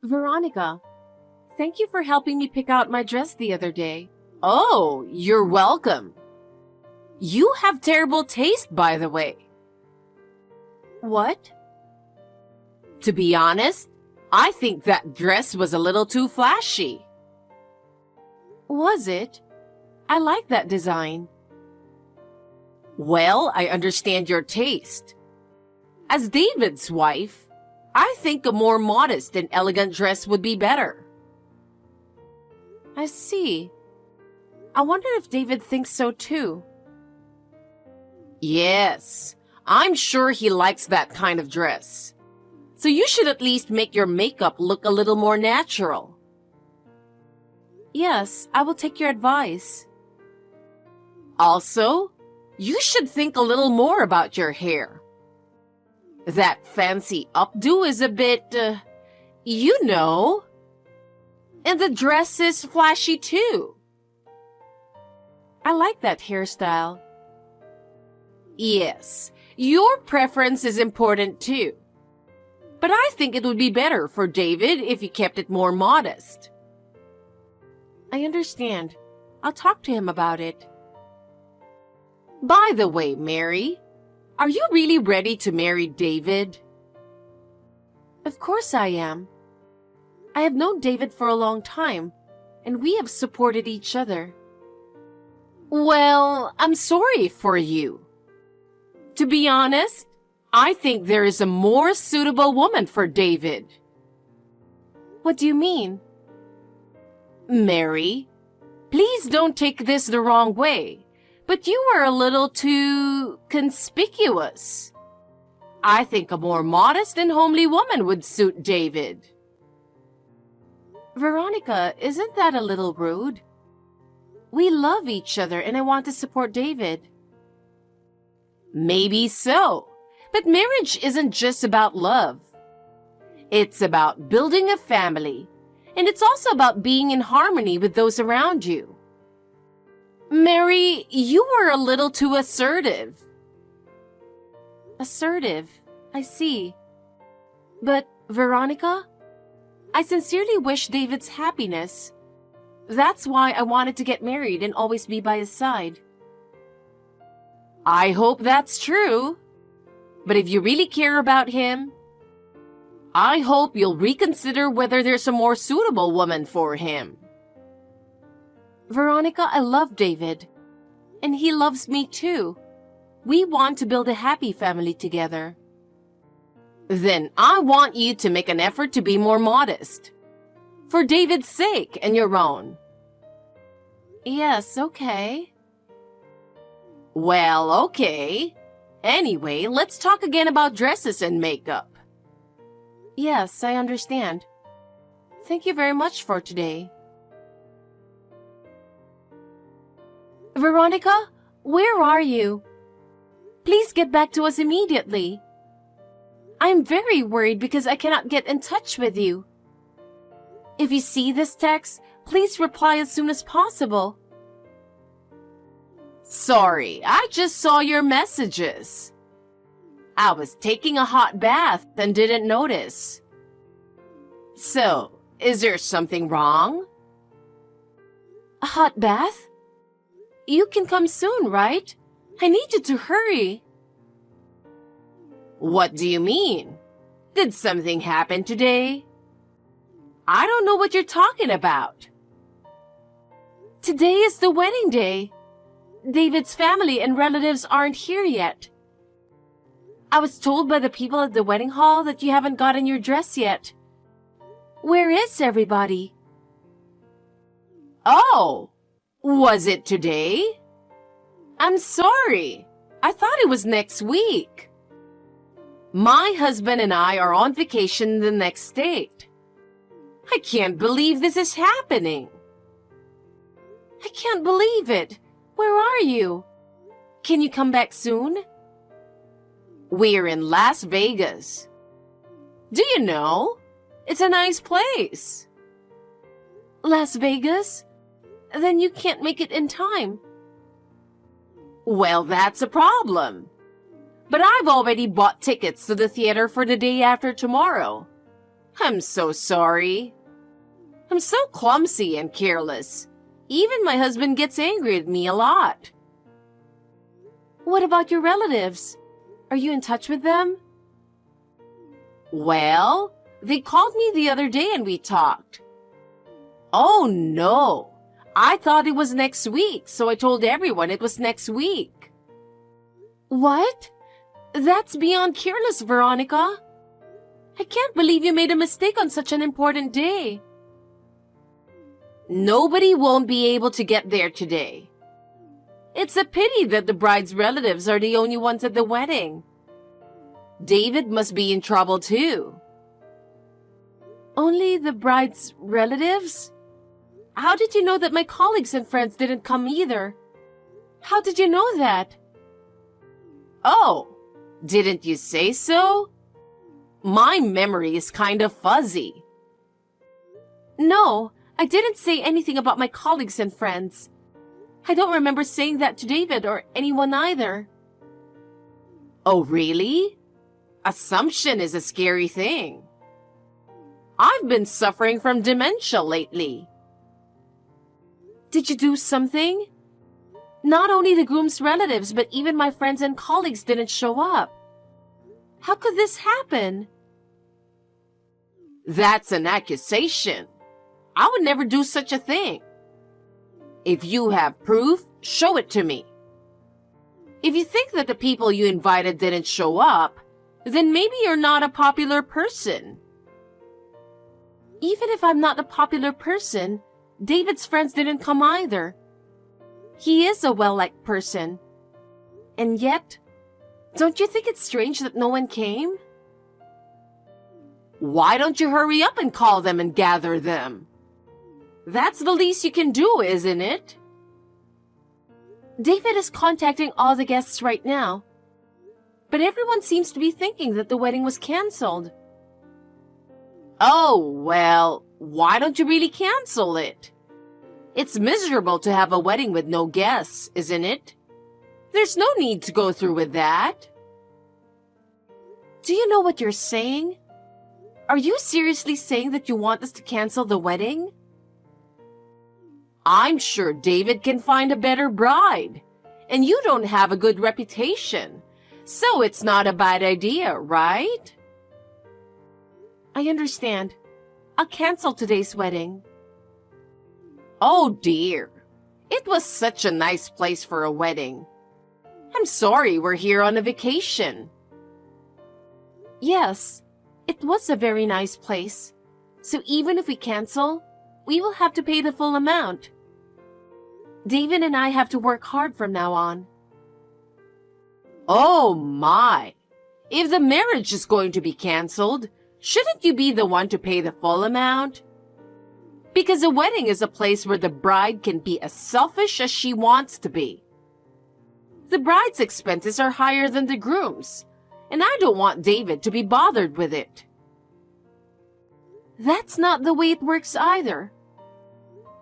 Veronica, thank you for helping me pick out my dress the other day. Oh, you're welcome. You have terrible taste, by the way. What? To be honest, I think that dress was a little too flashy. Was it? I like that design. Well, I understand your taste. As David's wife, I think a more modest and elegant dress would be better. I see. I wonder if David thinks so too. Yes, I'm sure he likes that kind of dress. So you should at least make your makeup look a little more natural. Yes, I will take your advice. Also, you should think a little more about your hair. That fancy updo is a bit, you know. And the dress is flashy too. I like that hairstyle. Yes, your preference is important too. But I think it would be better for David if you kept it more modest. I understand. I'll talk to him about it. By the way, Mary, are you really ready to marry David? Of course I am. I have known David for a long time, and we have supported each other. Well, I'm sorry for you. To be honest, I think there is a more suitable woman for David. What do you mean? Mary, please don't take this the wrong way, but you are a little too conspicuous. I think a more modest and homely woman would suit David. Veronica, isn't that a little rude? We love each other and I want to support David. Maybe so, but marriage isn't just about love. It's about building a family, and it's also about being in harmony with those around you. Mary, you are a little too assertive. Assertive, I see. But, Veronica, I sincerely wish David's happiness. That's why I wanted to get married and always be by his side. I hope that's true. But if you really care about him, I hope you'll reconsider whether there's a more suitable woman for him. Veronica, I love David. And he loves me too. We want to build a happy family together. Then I want you to make an effort to be more modest. For David's sake and your own. Yes, okay. Well, okay. Anyway, let's talk again about dresses and makeup. Yes, I understand. Thank you very much for today. Veronica, where are you? Please get back to us immediately. I'm very worried because I cannot get in touch with you. If you see this text, please reply as soon as possible. Sorry, I just saw your messages. I was taking a hot bath and didn't notice. So, is there something wrong? A hot bath? You can come soon, right? I need you to hurry. What do you mean? Did something happen today? I don't know what you're talking about. Today is the wedding day. David's family and relatives aren't here yet. I was told by the people at the wedding hall that you haven't gotten your dress yet. Where is everybody? Oh, was it today? I'm sorry. I thought it was next week. My husband and I are on vacation in the next state. I can't believe this is happening. I can't believe it. Where are you? Can you come back soon? We're in Las Vegas. Do you know? It's a nice place. Las Vegas? Then you can't make it in time. Well, that's a problem. But I've already bought tickets to the theater for the day after tomorrow. I'm so sorry. I'm so clumsy and careless. Even my husband gets angry at me a lot. What about your relatives? Are you in touch with them? Well, they called me the other day and we talked. Oh no, I thought it was next week, so I told everyone it was next week. What? That's beyond careless, Veronica. I can't believe you made a mistake on such an important day. Nobody won't be able to get there today. It's a pity that the bride's relatives are the only ones at the wedding. David must be in trouble too. Only the bride's relatives? How did you know that my colleagues and friends didn't come either? How did you know that? Oh, didn't you say so? My memory is kind of fuzzy. No, I didn't say anything about my colleagues and friends. I don't remember saying that to David or anyone either. Oh, really? Assumption is a scary thing. I've been suffering from dementia lately. Did you do something? Not only the groom's relatives, but even my friends and colleagues didn't show up. How could this happen? That's an accusation. I would never do such a thing. If you have proof, show it to me. If you think that the people you invited didn't show up, then maybe you're not a popular person. Even if I'm not a popular person, David's friends didn't come either. He is a well-liked person. And yet, don't you think it's strange that no one came? Why don't you hurry up and call them and gather them? That's the least you can do, isn't it? David is contacting all the guests right now. But everyone seems to be thinking that the wedding was canceled. Oh, well, why don't you really cancel it? It's miserable to have a wedding with no guests, isn't it? There's no need to go through with that. Do you know what you're saying? Are you seriously saying that you want us to cancel the wedding? I'm sure David can find a better bride, and you don't have a good reputation, so it's not a bad idea, right? I understand. I'll cancel today's wedding. Oh dear, it was such a nice place for a wedding. I'm sorry we're here on a vacation. Yes, it was a very nice place. So even if we cancel, we will have to pay the full amount. David and I have to work hard from now on. Oh my! If the marriage is going to be canceled, shouldn't you be the one to pay the full amount? Because a wedding is a place where the bride can be as selfish as she wants to be. The bride's expenses are higher than the groom's, and I don't want David to be bothered with it. That's not the way it works either.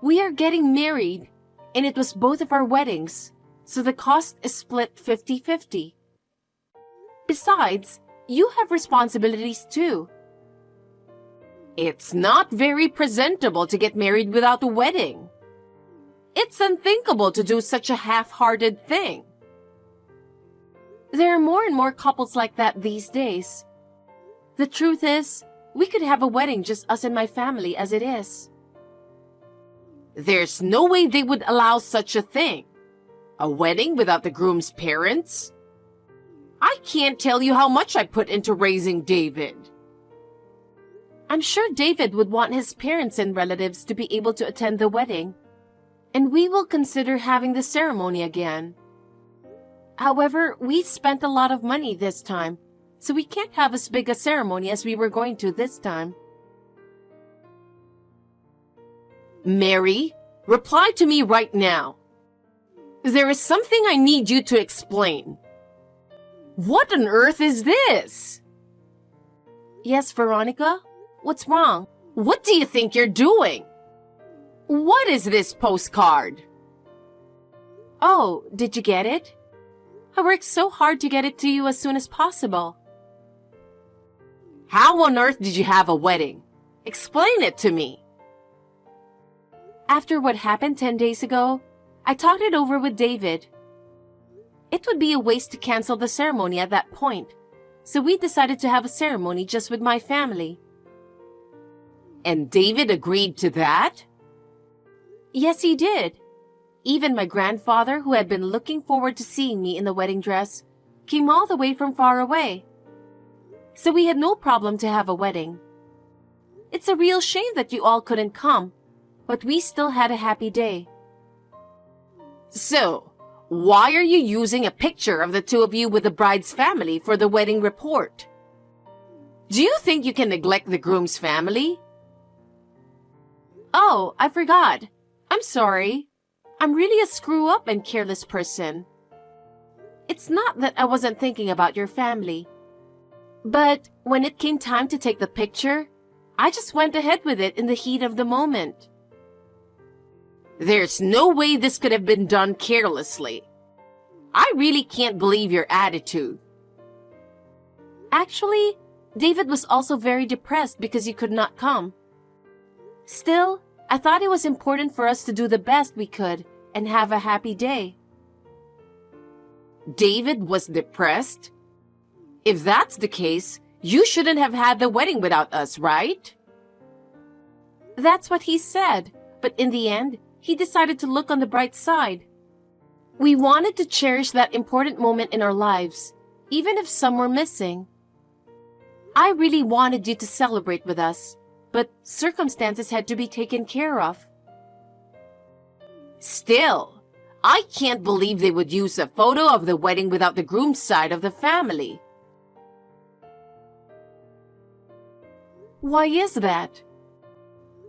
We are getting married, and it was both of our weddings, so the cost is split 50-50. Besides, you have responsibilities too. It's not very presentable to get married without a wedding. It's unthinkable to do such a half-hearted thing. There are more and more couples like that these days. The truth is, we could have a wedding just us and my family as it is. There's no way they would allow such a thing. A wedding without the groom's parents? I can't tell you how much I put into raising David. I'm sure David would want his parents and relatives to be able to attend the wedding, and we will consider having the ceremony again. However, we spent a lot of money this time, so we can't have as big a ceremony as we were going to this time. Mary, reply to me right now. There is something I need you to explain. What on earth is this? Yes, Veronica? What's wrong? What do you think you're doing? What is this postcard? Oh, did you get it? I worked so hard to get it to you as soon as possible. How on earth did you have a wedding? Explain it to me. After what happened 10 days ago, I talked it over with David. It would be a waste to cancel the ceremony at that point, so we decided to have a ceremony just with my family. And David agreed to that? Yes, he did. Even my grandfather, who had been looking forward to seeing me in the wedding dress, came all the way from far away. So we had no problem to have a wedding. It's a real shame that you all couldn't come, but we still had a happy day. So, why are you using a picture of the two of you with the bride's family for the wedding report? Do you think you can neglect the groom's family? Oh, I forgot. I'm sorry. I'm really a screw-up and careless person. It's not that I wasn't thinking about your family. But when it came time to take the picture, I just went ahead with it in the heat of the moment. There's no way this could have been done carelessly. I really can't believe your attitude. Actually, David was also very depressed because you could not come. Still, I thought it was important for us to do the best we could and have a happy day. David was depressed? If that's the case, you shouldn't have had the wedding without us, right? That's what he said, but in the end, he decided to look on the bright side. We wanted to cherish that important moment in our lives, even if some were missing. I really wanted you to celebrate with us, but circumstances had to be taken care of. Still, I can't believe they would use a photo of the wedding without the groom's side of the family. Why is that?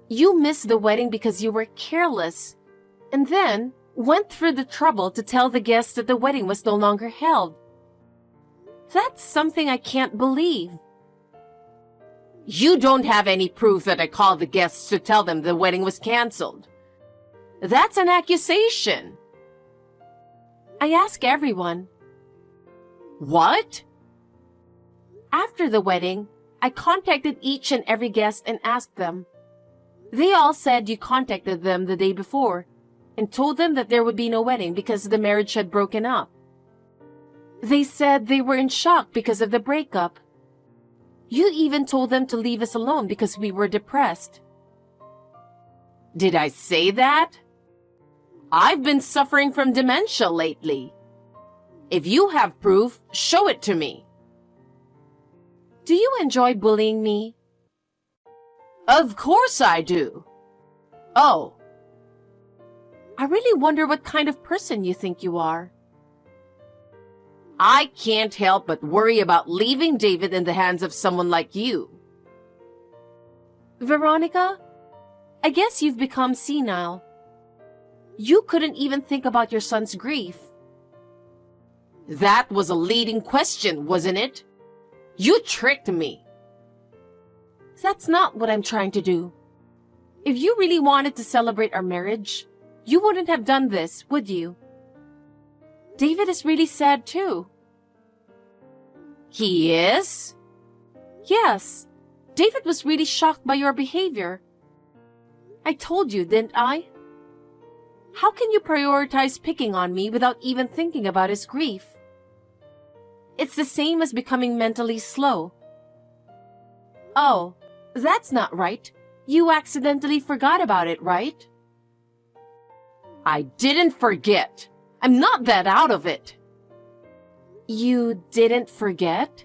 You missed the wedding because you were careless, and then went through the trouble to tell the guests that the wedding was no longer held. That's something I can't believe. You don't have any proof that I called the guests to tell them the wedding was canceled. That's an accusation. I ask everyone. What? After the wedding, I contacted each and every guest and asked them. They all said you contacted them the day before and told them that there would be no wedding because the marriage had broken up. They said they were in shock because of the breakup. You even told them to leave us alone because we were depressed. Did I say that? I've been suffering from dementia lately. If you have proof, show it to me. Do you enjoy bullying me? Of course I do. Oh. I really wonder what kind of person you think you are. I can't help but worry about leaving David in the hands of someone like you. Veronica, I guess you've become senile. You couldn't even think about your son's grief. That was a leading question, wasn't it? You tricked me. That's not what I'm trying to do. If you really wanted to celebrate our marriage, you wouldn't have done this, would you? David is really sad too. He is? Yes. David was really shocked by your behavior. I told you, didn't I? How can you prioritize picking on me without even thinking about his grief? It's the same as becoming mentally slow. Oh, that's not right. You accidentally forgot about it, right? I didn't forget. I'm not that out of it. You didn't forget?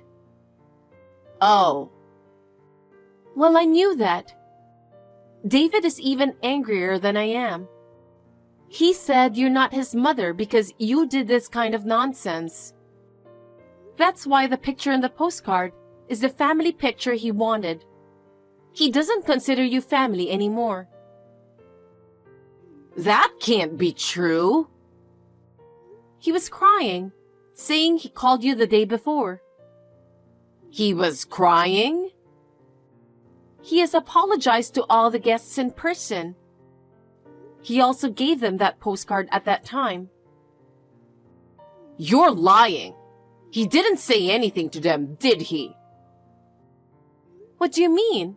Oh. Well, I knew that. David is even angrier than I am. He said you're not his mother because you did this kind of nonsense. That's why the picture in the postcard is the family picture he wanted. He doesn't consider you family anymore. That can't be true. He was crying, saying he called you the day before. He was crying? He has apologized to all the guests in person. He also gave them that postcard at that time. You're lying. He didn't say anything to them, did he? What do you mean?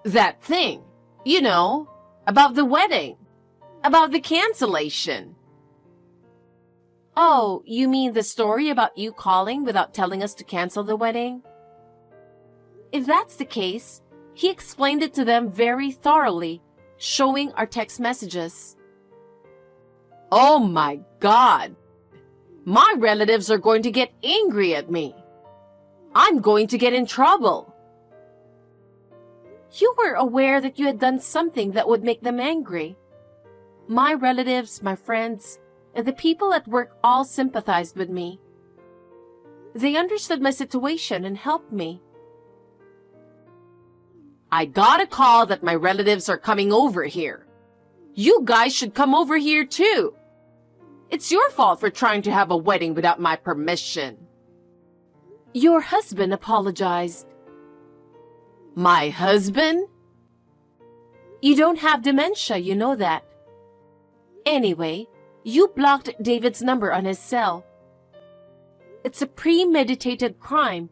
That thing, you know, about the wedding, about the cancellation. Oh, you mean the story about you calling without telling us to cancel the wedding? If that's the case, he explained it to them very thoroughly, showing our text messages. Oh my God! My relatives are going to get angry at me. I'm going to get in trouble. You were aware that you had done something that would make them angry. My relatives, my friends, and the people at work all sympathized with me. They understood my situation and helped me. I got a call that my relatives are coming over here. You guys should come over here too. It's your fault for trying to have a wedding without my permission. Your husband apologized. My husband? You don't have dementia, you know that. Anyway, you blocked David's number on his cell. It's a premeditated crime,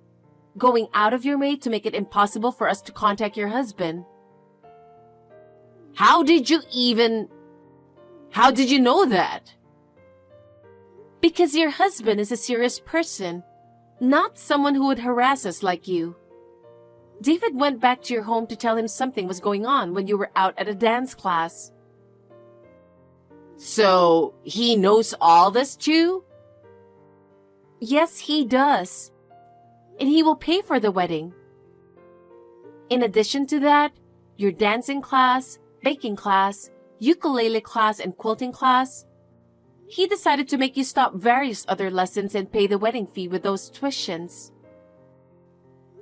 going out of your way to make it impossible for us to contact your husband. How did you know that? Because your husband is a serious person, not someone who would harass us like you. David went back to your home to tell him something was going on when you were out at a dance class. So, he knows all this too? Yes, he does. And he will pay for the wedding. In addition to that, your dancing class, baking class, ukulele class, and quilting class, he decided to make you stop various other lessons and pay the wedding fee with those tuitions.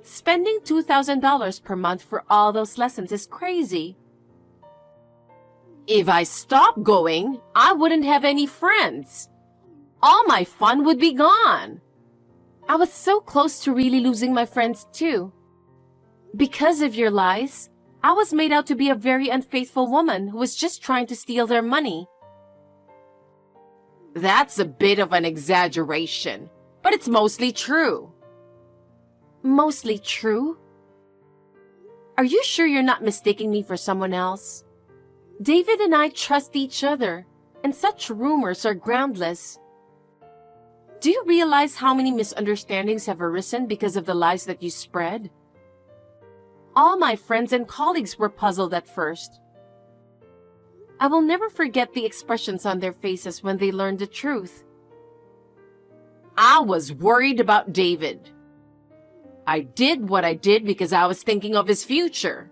Spending $2,000 per month for all those lessons is crazy. If I stopped going, I wouldn't have any friends. All my fun would be gone. I was so close to really losing my friends too. Because of your lies, I was made out to be a very unfaithful woman who was just trying to steal their money. That's a bit of an exaggeration, but it's mostly true. Mostly true? Are you sure you're not mistaking me for someone else? David and I trust each other, and such rumors are groundless. Do you realize how many misunderstandings have arisen because of the lies that you spread? All my friends and colleagues were puzzled at first. I will never forget the expressions on their faces when they learned the truth. I was worried about David. I did what I did because I was thinking of his future.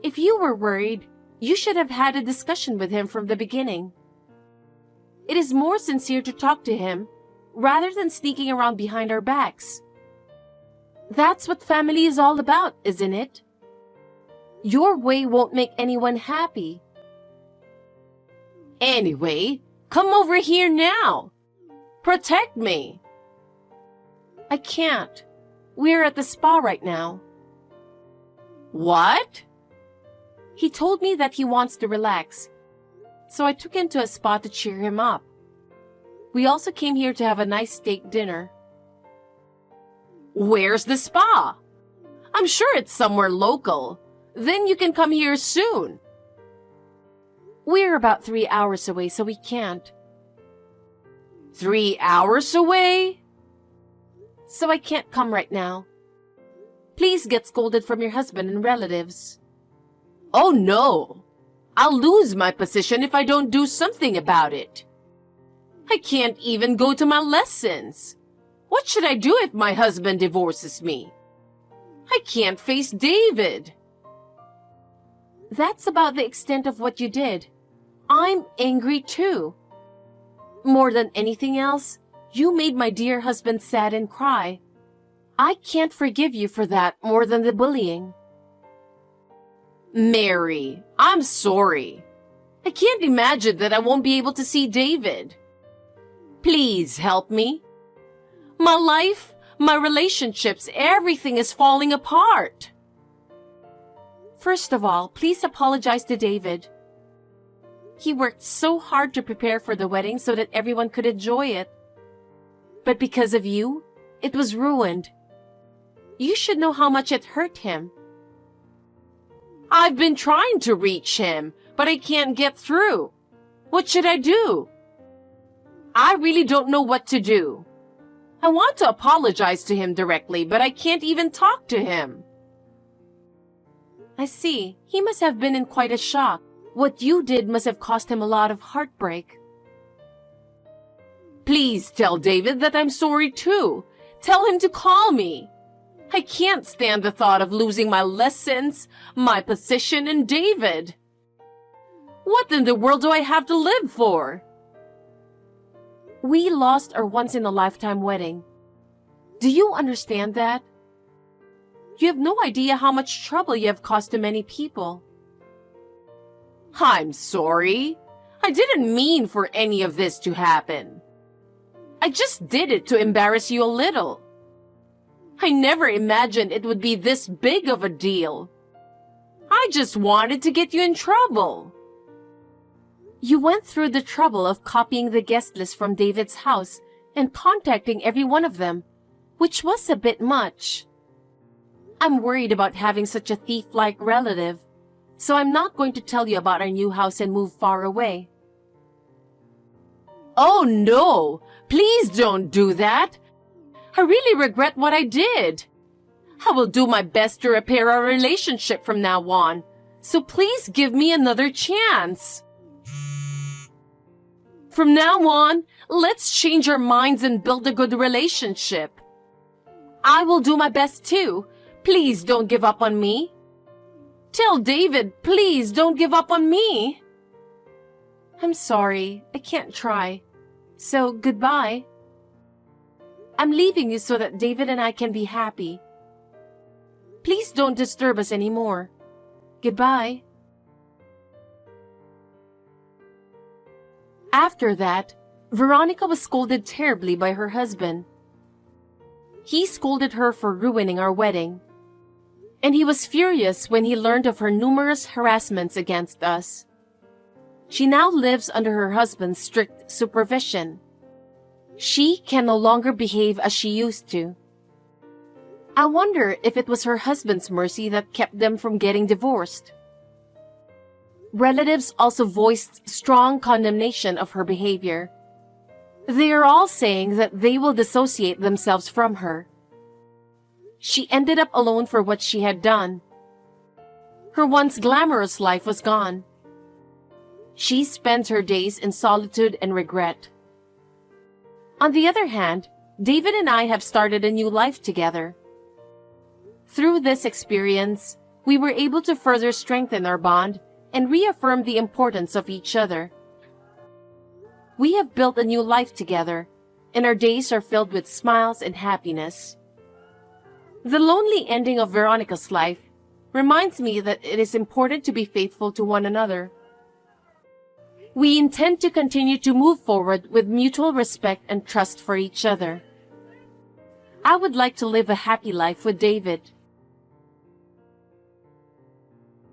If you were worried, you should have had a discussion with him from the beginning. It is more sincere to talk to him rather than sneaking around behind our backs. That's what family is all about, isn't it? Your way won't make anyone happy. Anyway, come over here now. Protect me. I can't. We're at the spa right now. What? He told me that he wants to relax, so I took him to a spa to cheer him up. We also came here to have a nice steak dinner. Where's the spa? I'm sure it's somewhere local. Then you can come here soon. We're about 3 hours away, so we can't. 3 hours away? So I can't come right now. Please get scolded from your husband and relatives. Oh no! I'll lose my position if I don't do something about it. I can't even go to my lessons. What should I do if my husband divorces me? I can't face David. That's about the extent of what you did. I'm angry too. More than anything else, you made my dear husband sad and cry. I can't forgive you for that more than the bullying. Mary, I'm sorry. I can't imagine that I won't be able to see David. Please help me. My life, my relationships, everything is falling apart. First of all, please apologize to David. He worked so hard to prepare for the wedding so that everyone could enjoy it. But because of you, it was ruined. You should know how much it hurt him. I've been trying to reach him, but I can't get through. What should I do? I really don't know what to do. I want to apologize to him directly, but I can't even talk to him. I see. He must have been in quite a shock. What you did must have caused him a lot of heartbreak. Please tell David that I'm sorry too. Tell him to call me. I can't stand the thought of losing my lessons, my position, and David. What in the world do I have to live for? We lost our once-in-a-lifetime wedding. Do you understand that? You have no idea how much trouble you have caused to many people. I'm sorry. I didn't mean for any of this to happen. I just did it to embarrass you a little. I never imagined it would be this big of a deal. I just wanted to get you in trouble. You went through the trouble of copying the guest list from David's house and contacting every one of them, which was a bit much. I'm worried about having such a thief-like relative, so I'm not going to tell you about our new house and move far away. Oh no! Please don't do that! I really regret what I did. I will do my best to repair our relationship from now on, so please give me another chance. From now on, let's change our minds and build a good relationship. I will do my best too. Please don't give up on me. Tell David, please don't give up on me. I'm sorry, I can't try. So, goodbye. I'm leaving you so that David and I can be happy. Please don't disturb us anymore. Goodbye. After that, Veronica was scolded terribly by her husband. He scolded her for ruining our wedding, and he was furious when he learned of her numerous harassments against us. She now lives under her husband's strict supervision. She can no longer behave as she used to. I wonder if it was her husband's mercy that kept them from getting divorced. Relatives also voiced strong condemnation of her behavior. They are all saying that they will dissociate themselves from her. She ended up alone for what she had done. Her once glamorous life was gone. She spent her days in solitude and regret. On the other hand, David and I have started a new life together. Through this experience, we were able to further strengthen our bond and reaffirm the importance of each other. We have built a new life together, and our days are filled with smiles and happiness. The lonely ending of Veronica's life reminds me that it is important to be faithful to one another. We intend to continue to move forward with mutual respect and trust for each other. I would like to live a happy life with David.